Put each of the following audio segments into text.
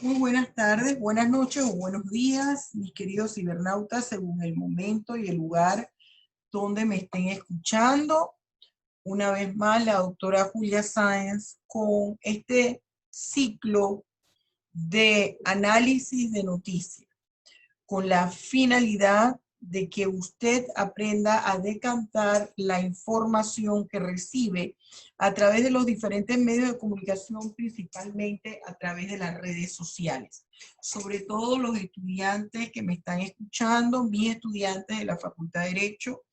Muy buenas tardes, buenas noches o buenos días, mis queridos cibernautas, según el momento y el lugar donde me estén escuchando. Una vez más, la doctora Julia Sáenz con este ciclo de análisis de noticias, con la finalidad de que usted aprenda a decantar la información que recibe a través de los diferentes medios de comunicación, principalmente a través de las redes sociales. Sobre todo los estudiantes que me están escuchando, mis estudiantes de la Facultad de Derecho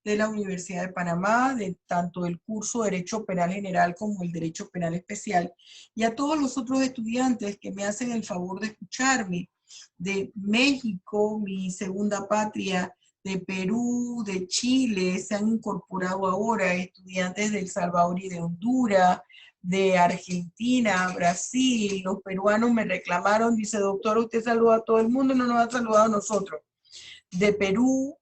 de la Universidad de Panamá, de tanto del curso de Derecho Penal General como el Derecho Penal Especial, y a todos los otros estudiantes que me hacen el favor de escucharme, de México, mi segunda patria, de Perú, de Chile, se han incorporado ahora estudiantes de El Salvador y de Honduras, de Argentina, Brasil. Los peruanos me reclamaron, dice, doctor, usted saluda a todo el mundo, no nos ha saludado a nosotros. De Perú,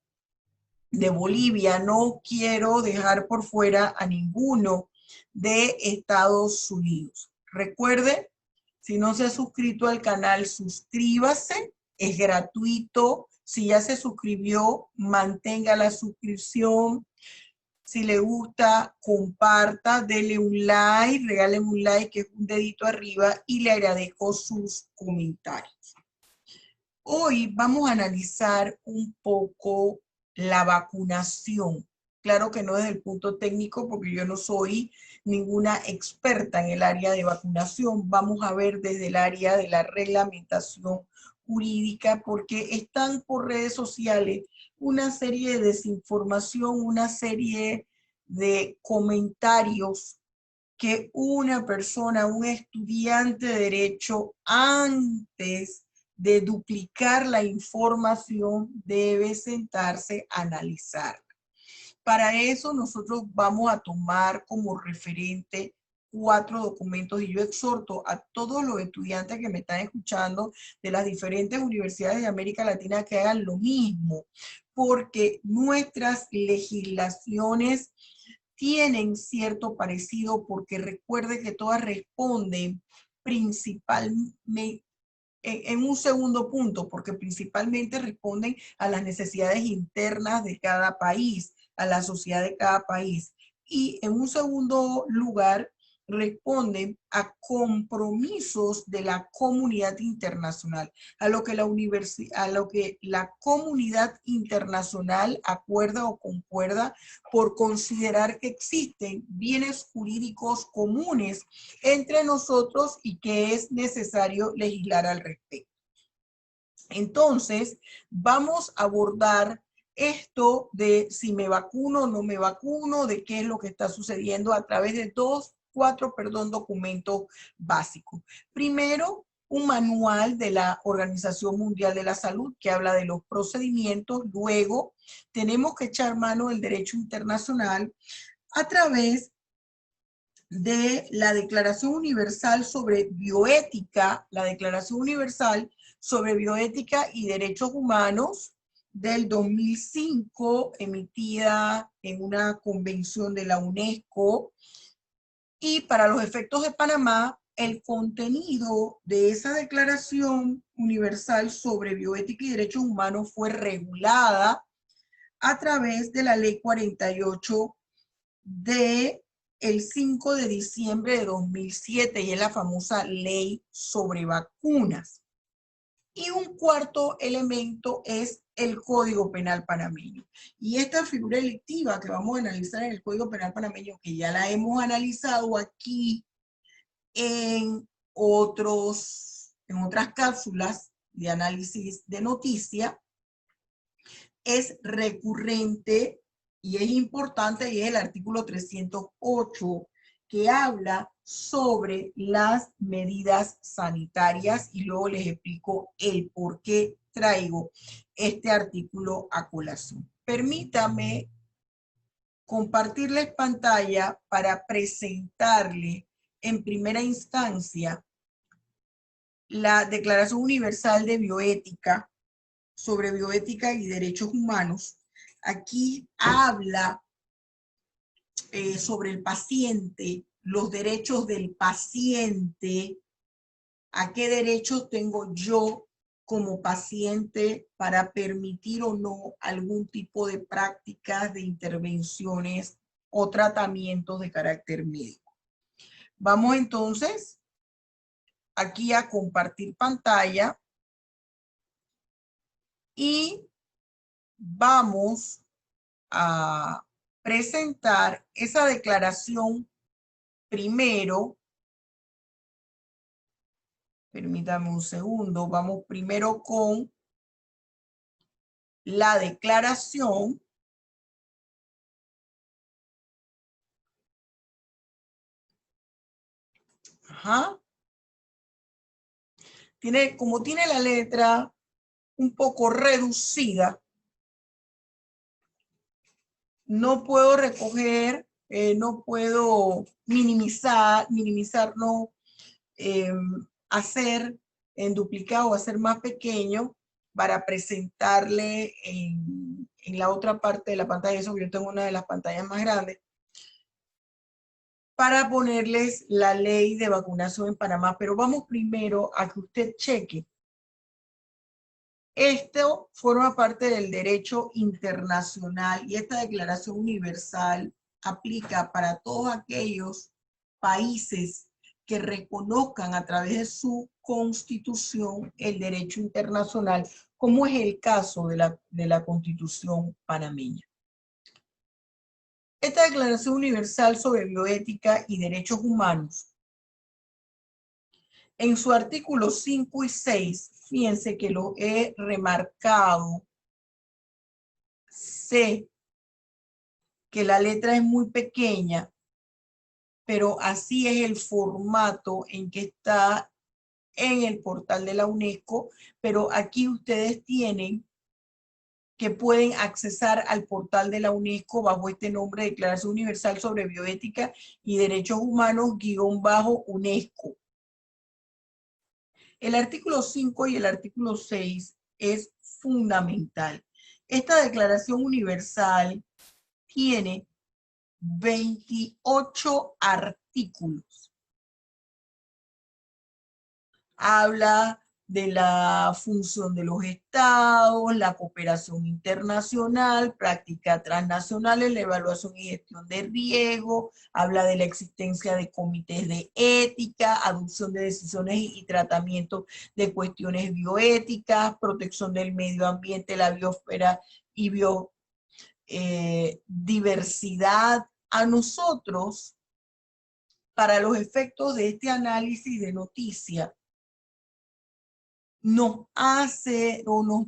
de Bolivia, no quiero dejar por fuera a ninguno de Estados Unidos. Recuerde, si no se ha suscrito al canal, suscríbase, es gratuito. Si ya se suscribió, mantenga la suscripción. Si le gusta, comparta, dele un like, regáleme un like, que es un dedito arriba, y le agradezco sus comentarios. Hoy vamos a analizar un poco la vacunación. Claro que no desde el punto técnico, porque yo no soy ninguna experta en el área de vacunación. Vamos a ver desde el área de la reglamentación jurídica, porque están por redes sociales una serie de desinformación, una serie de comentarios que una persona, un estudiante de derecho, antes de duplicar la información, debe sentarse a analizar. Para eso nosotros vamos a tomar como referente 4 documentos y yo exhorto a todos los estudiantes que me están escuchando de las diferentes universidades de América Latina que hagan lo mismo, porque nuestras legislaciones tienen cierto parecido, porque recuerde que todas responden principalmente en un segundo punto, porque principalmente responden a las necesidades internas de cada país, a la sociedad de cada país. Y en un segundo lugar, responden a compromisos de la comunidad internacional, a lo que la comunidad internacional acuerda o concuerda por considerar que existen bienes jurídicos comunes entre nosotros y que es necesario legislar al respecto. Entonces, vamos a abordar esto de si me vacuno o no me vacuno, de qué es lo que está sucediendo a través de cuatro documentos básicos. Primero, un manual de la Organización Mundial de la Salud que habla de los procedimientos. Luego, tenemos que echar mano del derecho internacional a través de la Declaración Universal sobre Bioética, la Declaración Universal sobre Bioética y Derechos Humanos del 2005, emitida en una convención de la UNESCO. Y para los efectos de Panamá, el contenido de esa Declaración Universal sobre Bioética y Derechos Humanos fue regulada a través de la Ley 48 de el 5 de diciembre de 2007, y es la famosa ley sobre vacunas. Y un cuarto elemento es el Código Penal panameño. Y esta figura delictiva que vamos a analizar en el Código Penal panameño, que ya la hemos analizado aquí en otras cápsulas de análisis de noticia, es recurrente y es importante, y es el artículo 308, que habla sobre las medidas sanitarias, y luego les explico el por qué traigo este artículo a colación. Permítame compartirles pantalla para presentarle en primera instancia la Declaración Universal de Bioética sobre Bioética y Derechos Humanos. Aquí habla sobre el paciente, los derechos del paciente ¿A qué derechos tengo yo como paciente para permitir o no algún tipo de prácticas, de intervenciones o tratamientos de carácter médico? Vamos entonces aquí a compartir pantalla y vamos a presentar esa declaración primero. Permítame un segundo. Vamos primero con la declaración. Ajá. Como tiene la letra un poco reducida, no puedo recoger, no puedo minimizar, no, hacer en duplicado, hacer más pequeño para presentarle en la otra parte de la pantalla. Eso, yo tengo una de las pantallas más grandes, para ponerles la ley de vacunación en Panamá. Pero vamos primero a que usted cheque. Esto forma parte del derecho internacional y esta declaración universal aplica para todos aquellos países que reconozcan a través de su constitución el derecho internacional, como es el caso de la constitución panameña. Esta declaración universal sobre bioética y derechos humanos, en su artículo 5 y 6, fíjense que lo he remarcado. Sé que la letra es muy pequeña, pero así es el formato en que está en el portal de la UNESCO, pero aquí ustedes tienen que pueden accesar al portal de la UNESCO bajo este nombre, Declaración Universal sobre Bioética y Derechos Humanos _UNESCO. El artículo 5 y el artículo 6 es fundamental. Esta Declaración Universal tiene 28 artículos. Habla de la función de los estados, la cooperación internacional, práctica transnacionales, la evaluación y gestión de riesgo, habla de la existencia de comités de ética, adopción de decisiones y tratamiento de cuestiones bioéticas, protección del medio ambiente, la biosfera y biodiversidad. A nosotros, para los efectos de este análisis de noticia, nos hace o nos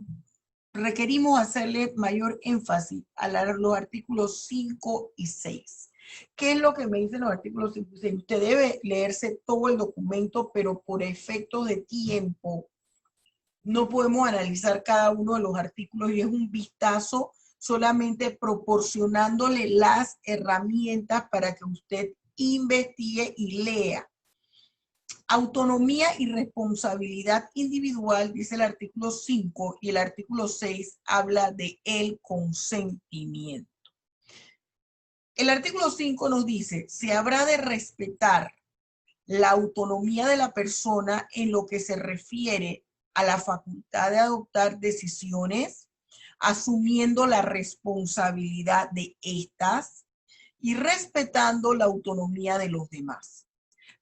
requerimos hacerle mayor énfasis a los artículos 5 y 6. ¿Qué es lo que me dicen los artículos 5 y 6? Usted debe leerse todo el documento, pero por efectos de tiempo no podemos analizar cada uno de los artículos y es un vistazo solamente proporcionándole las herramientas para que usted investigue y lea. Autonomía y responsabilidad individual, dice el artículo 5, y el artículo 6 habla de el consentimiento. El artículo 5 nos dice, se habrá de respetar la autonomía de la persona en lo que se refiere a la facultad de adoptar decisiones, asumiendo la responsabilidad de estas y respetando la autonomía de los demás.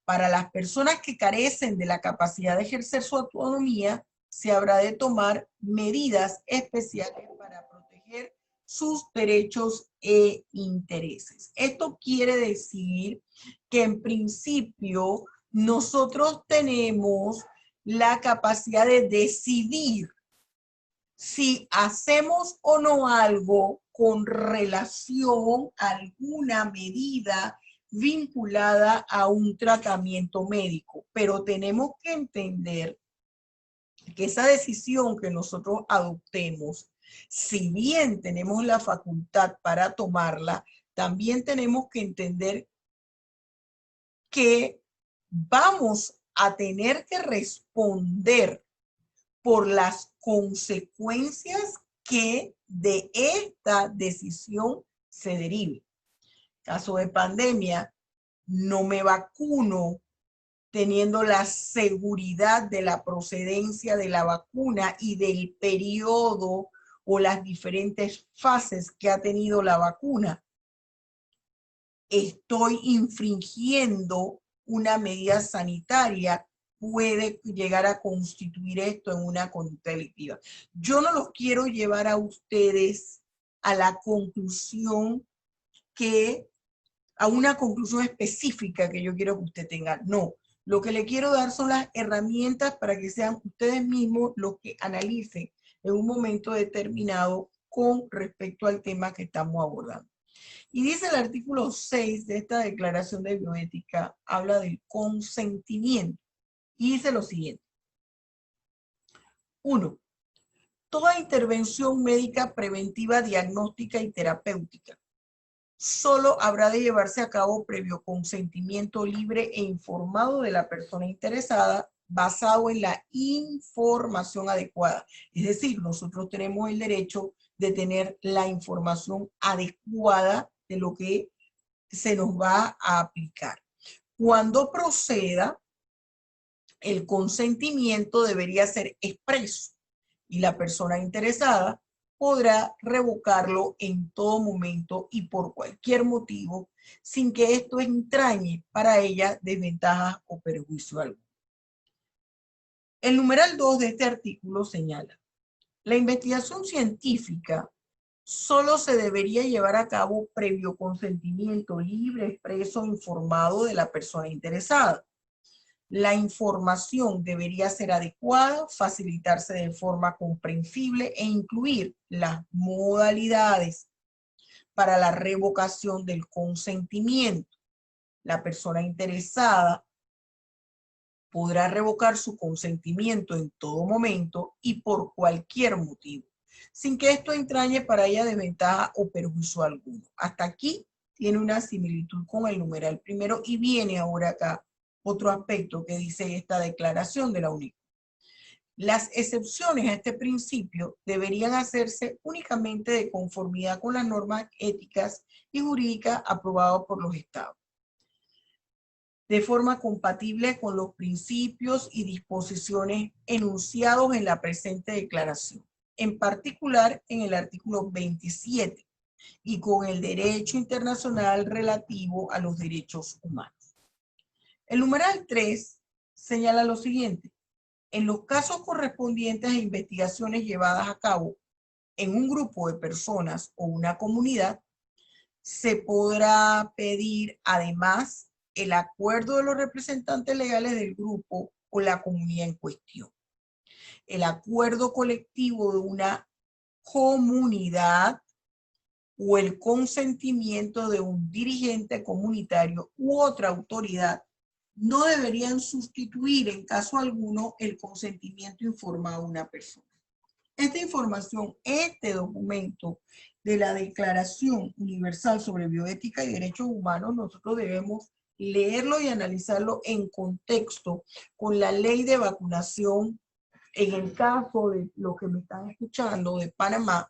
Para las personas que carecen de la capacidad de ejercer su autonomía, se habrá de tomar medidas especiales para proteger sus derechos e intereses. Esto quiere decir que en principio nosotros tenemos la capacidad de decidir si hacemos o no algo con relación a alguna medida vinculada a un tratamiento médico. Pero tenemos que entender que esa decisión que nosotros adoptemos, si bien tenemos la facultad para tomarla, también tenemos que entender que vamos a tener que responder por las consecuencias que de esta decisión se derive. Caso de pandemia, no me vacuno, teniendo la seguridad de la procedencia de la vacuna y del periodo o las diferentes fases que ha tenido la vacuna, estoy infringiendo una medida sanitaria, puede llegar a constituir esto en una conducta delictiva. Yo no los quiero llevar a ustedes a la conclusión a una conclusión específica que yo quiero que usted tenga. No, lo que le quiero dar son las herramientas para que sean ustedes mismos los que analicen en un momento determinado con respecto al tema que estamos abordando. Y dice el artículo 6 de esta declaración de bioética, habla del consentimiento. Y dice lo siguiente. 1. Toda intervención médica preventiva, diagnóstica y terapéutica solo habrá de llevarse a cabo previo consentimiento libre e informado de la persona interesada, basado en la información adecuada. Es decir, nosotros tenemos el derecho de tener la información adecuada de lo que se nos va a aplicar. Cuando proceda, el consentimiento debería ser expreso y la persona interesada podrá revocarlo en todo momento y por cualquier motivo, sin que esto entrañe para ella desventajas o perjuicio alguno. El numeral 2 de este artículo señala: la investigación científica solo se debería llevar a cabo previo consentimiento libre, expreso e informado de la persona interesada. La información debería ser adecuada, facilitarse de forma comprensible e incluir las modalidades para la revocación del consentimiento. La persona interesada podrá revocar su consentimiento en todo momento y por cualquier motivo, sin que esto entrañe para ella desventaja o perjuicio alguno. Hasta aquí tiene una similitud con el numeral primero y viene ahora acá otro aspecto que dice esta declaración de la UNICO. Las excepciones a este principio deberían hacerse únicamente de conformidad con las normas éticas y jurídicas aprobadas por los estados, de forma compatible con los principios y disposiciones enunciados en la presente declaración, en particular en el artículo 27, y con el derecho internacional relativo a los derechos humanos. El numeral 3 señala lo siguiente: en los casos correspondientes a investigaciones llevadas a cabo en un grupo de personas o una comunidad, se podrá pedir además el acuerdo de los representantes legales del grupo o la comunidad en cuestión. El acuerdo colectivo de una comunidad o el consentimiento de un dirigente comunitario u otra autoridad no deberían sustituir en caso alguno el consentimiento informado de una persona. Esta información, este documento de la Declaración Universal sobre Bioética y Derechos Humanos, nosotros debemos leerlo y analizarlo en contexto con la ley de vacunación, en el caso de los que me están escuchando, de Panamá,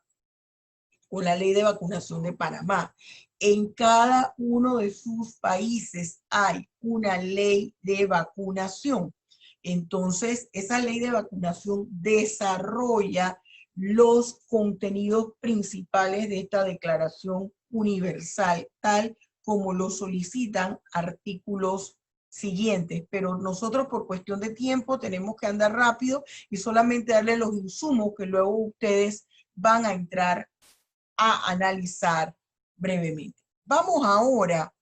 con la ley de vacunación de Panamá. En cada uno de sus países hay una ley de vacunación. Entonces, esa ley de vacunación desarrolla los contenidos principales de esta declaración universal, tal como lo solicitan artículos siguientes. Pero nosotros, por cuestión de tiempo, tenemos que andar rápido y solamente darle los insumos que luego ustedes van a entrar a analizar brevemente. Vamos ahora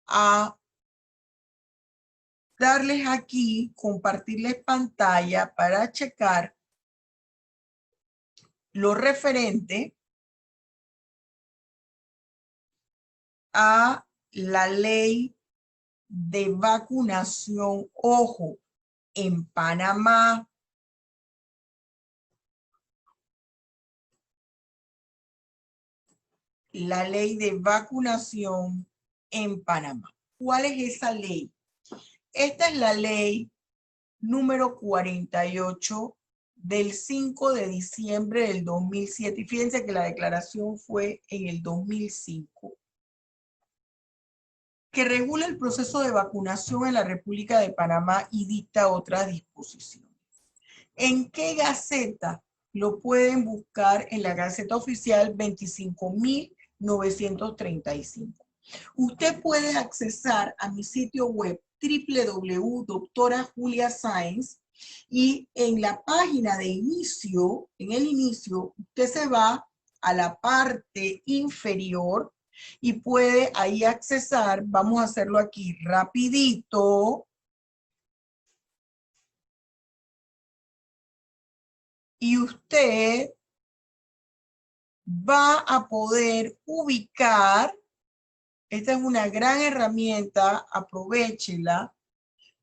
a darles aquí, compartirles pantalla para checar lo referente a la ley de vacunación. Ojo, en Panamá, la ley de vacunación en Panamá. ¿Cuál es esa ley? Esta es la ley número 48 del 5 de diciembre del 2007. Y fíjense que la declaración fue en el 2005. que regula el proceso de vacunación en la República de Panamá y dicta otras disposiciones. ¿En qué gaceta? Lo pueden buscar en la Gaceta Oficial 25.935. Usted puede accesar a mi sitio web www.doctorajuliascience y en la página de inicio, en el inicio, usted se va a la parte inferior y puede ahí accesar. Vamos a hacerlo aquí rapidito. Y usted va a poder ubicar, esta es una gran herramienta, aprovéchela.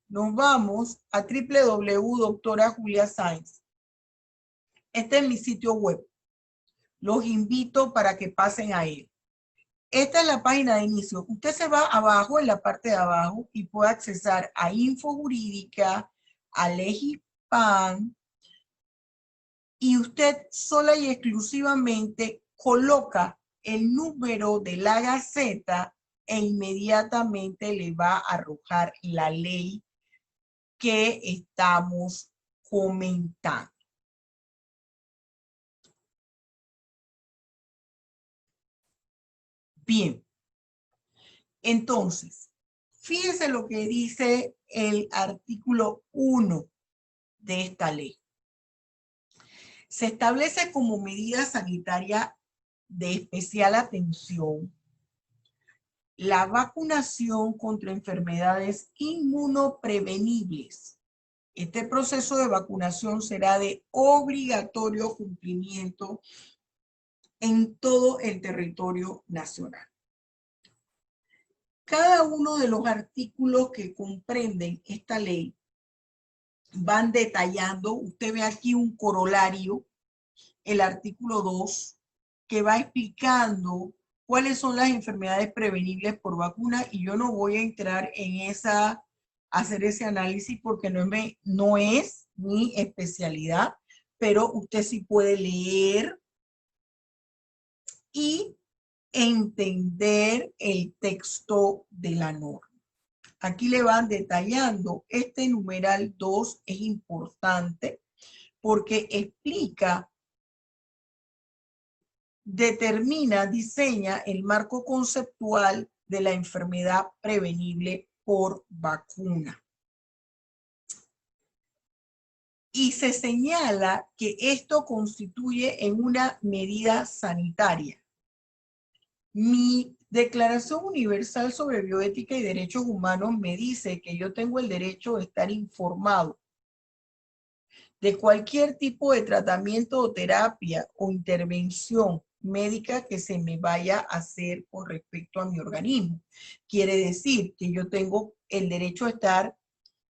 Nos vamos a www.doctorajuliascience. Este es mi sitio web. Los invito para que pasen a él. Esta es la página de inicio. Usted se va abajo, en la parte de abajo, y puede accesar a Info Jurídica, a Legispan, y usted sola y exclusivamente coloca el número de la Gaceta e inmediatamente le va a arrojar la ley que estamos comentando. Bien, entonces, fíjese lo que dice el artículo 1 de esta ley. Se establece como medida sanitaria de especial atención la vacunación contra enfermedades inmunoprevenibles. Este proceso de vacunación será de obligatorio cumplimiento en todo el territorio nacional. Cada uno de los artículos que comprenden esta ley van detallando. Usted ve aquí un corolario, el artículo 2, que va explicando cuáles son las enfermedades prevenibles por vacuna, y yo no voy a entrar en hacer ese análisis porque no es mi especialidad, pero usted sí puede leer y entender el texto de la norma. Aquí le van detallando. Este numeral 2 es importante porque explica, determina, diseña el marco conceptual de la enfermedad prevenible por vacuna. Y se señala que esto constituye en una medida sanitaria. Mi Declaración Universal sobre Bioética y Derechos Humanos me dice que yo tengo el derecho de estar informado de cualquier tipo de tratamiento o terapia o intervención médica que se me vaya a hacer con respecto a mi organismo. Quiere decir que yo tengo el derecho a estar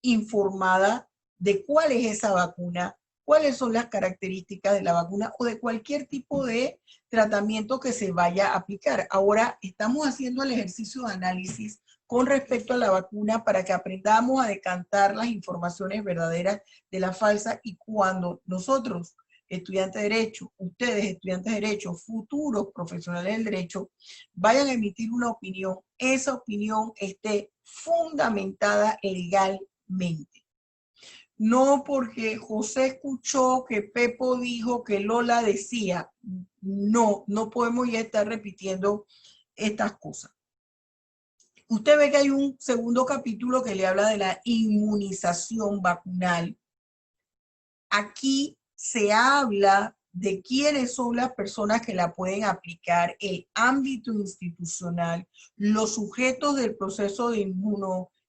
informada de cuál es esa vacuna, cuáles son las características de la vacuna o de cualquier tipo de tratamiento que se vaya a aplicar. Ahora estamos haciendo el ejercicio de análisis con respecto a la vacuna para que aprendamos a decantar las informaciones verdaderas de la falsa, y cuando nosotros, estudiantes de Derecho, ustedes, estudiantes de Derecho, futuros profesionales del Derecho, vayan a emitir una opinión, esa opinión esté fundamentada legalmente. No porque José escuchó que Pepo dijo que Lola decía. No, no podemos ya estar repitiendo estas cosas. Usted ve que hay un segundo capítulo que le habla de la inmunización vacunal. Aquí se habla de quiénes son las personas que la pueden aplicar, el ámbito institucional, los sujetos del proceso de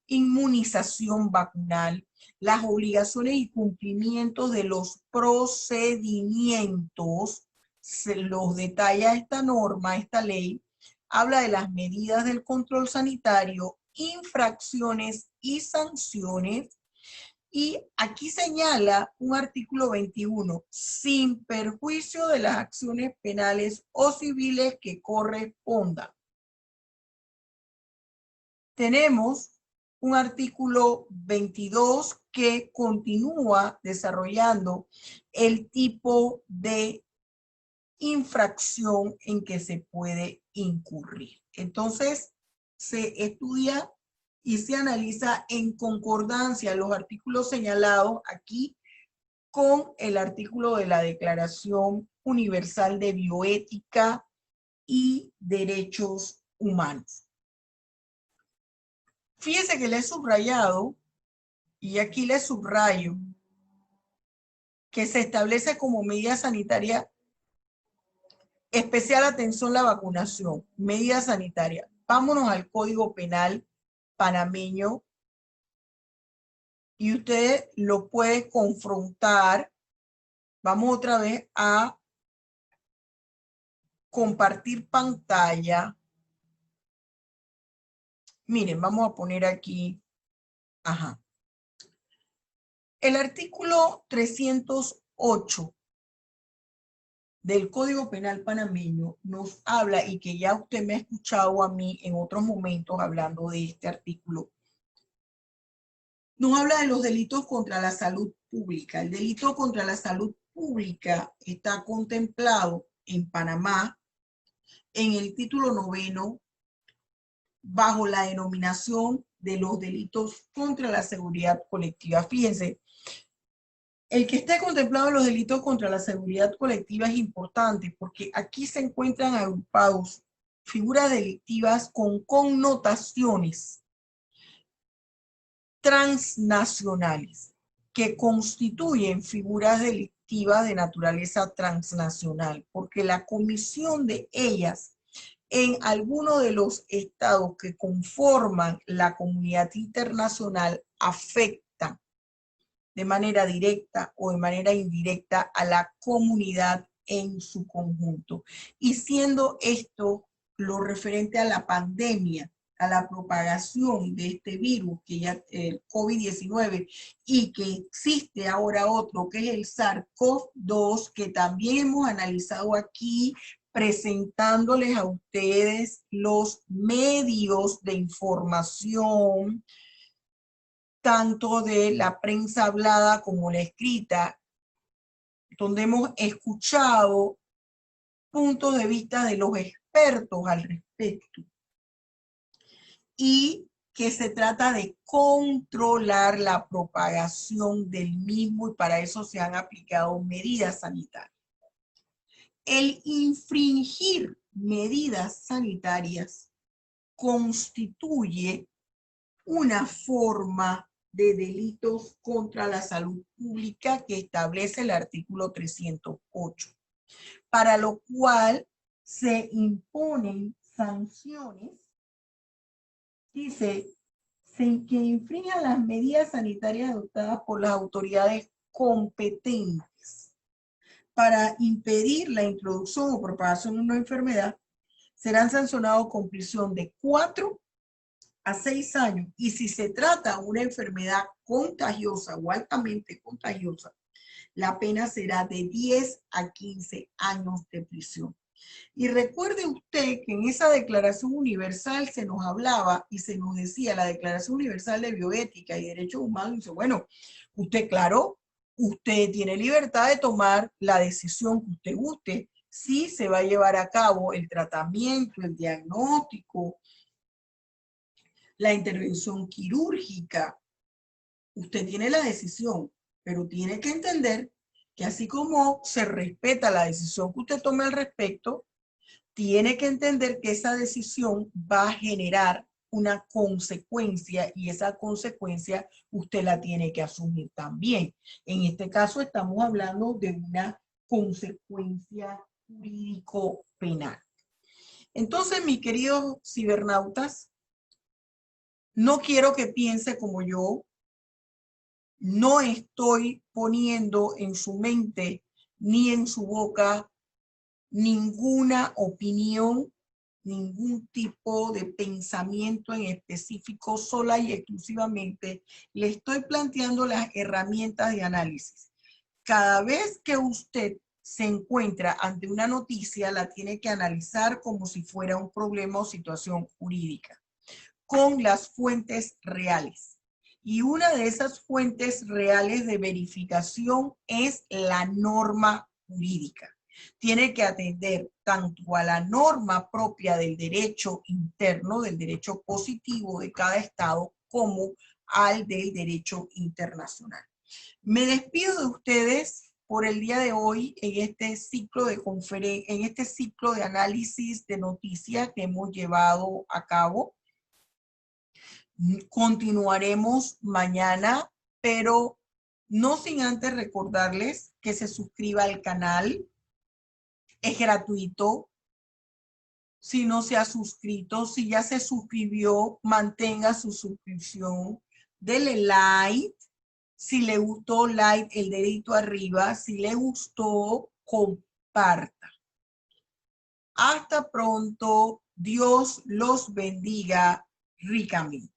inmunización vacunal, las obligaciones y cumplimientos de los procedimientos. Se los detalla esta norma, esta ley. Habla de las medidas del control sanitario, infracciones y sanciones. Y aquí señala un artículo 21, sin perjuicio de las acciones penales o civiles que correspondan. Tenemos un artículo 22 que continúa desarrollando el tipo de infracción en que se puede incurrir. Entonces, se estudia y se analiza en concordancia los artículos señalados aquí con el artículo de la Declaración Universal de Bioética y Derechos Humanos. Fíjese que le he subrayado, y aquí le subrayo, que se establece como medida sanitaria especial atención la vacunación, medida sanitaria. Vámonos al Código Penal panameño y usted lo puede confrontar. Vamos otra vez a compartir pantalla. Miren, vamos a poner aquí. Ajá. El artículo 308 del Código Penal panameño nos habla, y que ya usted me ha escuchado a mí en otros momentos hablando de este artículo, nos habla de los delitos contra la salud pública. El delito contra la salud pública está contemplado en Panamá en el título 9 bajo la denominación de los delitos contra la seguridad colectiva. Fíjense, el que esté contemplado en los delitos contra la seguridad colectiva es importante porque aquí se encuentran agrupados figuras delictivas con connotaciones transnacionales que constituyen figuras delictivas de naturaleza transnacional, porque la comisión de ellas en alguno de los estados que conforman la comunidad internacional afecta de manera directa o de manera indirecta a la comunidad en su conjunto. Y siendo esto lo referente a la pandemia, a la propagación de este virus, que ya el COVID-19, y que existe ahora otro que es el SARS-CoV-2, que también hemos analizado aquí, presentándoles a ustedes los medios de información, tanto de la prensa hablada como la escrita, donde hemos escuchado puntos de vista de los expertos al respecto, y que se trata de controlar la propagación del mismo, y para eso se han aplicado medidas sanitarias. El infringir medidas sanitarias constituye una forma de delitos contra la salud pública que establece el artículo 308, para lo cual se imponen sanciones. Dice, sin que infrinjan las medidas sanitarias adoptadas por las autoridades competentes para impedir la introducción o propagación de una enfermedad, serán sancionados con prisión de 4 a 6 años. Y si se trata de una enfermedad contagiosa o altamente contagiosa, la pena será de 10 a 15 años de prisión. Y recuerde usted que en esa Declaración Universal se nos hablaba y se nos decía, la Declaración Universal de Bioética y Derechos Humanos, dice, bueno, usted, claro, usted tiene libertad de tomar la decisión que usted guste, si se va a llevar a cabo el tratamiento, el diagnóstico, la intervención quirúrgica. Usted tiene la decisión, pero tiene que entender que así como se respeta la decisión que usted tome al respecto, tiene que entender que esa decisión va a generar una consecuencia, y esa consecuencia usted la tiene que asumir también. En este caso estamos hablando de una consecuencia jurídico-penal. Entonces, mis queridos cibernautas, no quiero que piense como yo. No estoy poniendo en su mente ni en su boca ninguna opinión, ningún tipo de pensamiento en específico, sola y exclusivamente le estoy planteando las herramientas de análisis. Cada vez que usted se encuentra ante una noticia, la tiene que analizar como si fuera un problema o situación jurídica, con las fuentes reales. Y una de esas fuentes reales de verificación es la norma jurídica. Tiene que atender tanto a la norma propia del derecho interno, del derecho positivo de cada estado, como al del derecho internacional. Me despido de ustedes por el día de hoy en este ciclo de en este ciclo de análisis de noticias que hemos llevado a cabo. Continuaremos mañana, pero no sin antes recordarles que se suscriba al canal. Es gratuito. Si no se ha suscrito, si ya se suscribió, mantenga su suscripción. Dele like. Si le gustó, like, el dedito arriba. Si le gustó, comparta. Hasta pronto. Dios los bendiga ricamente.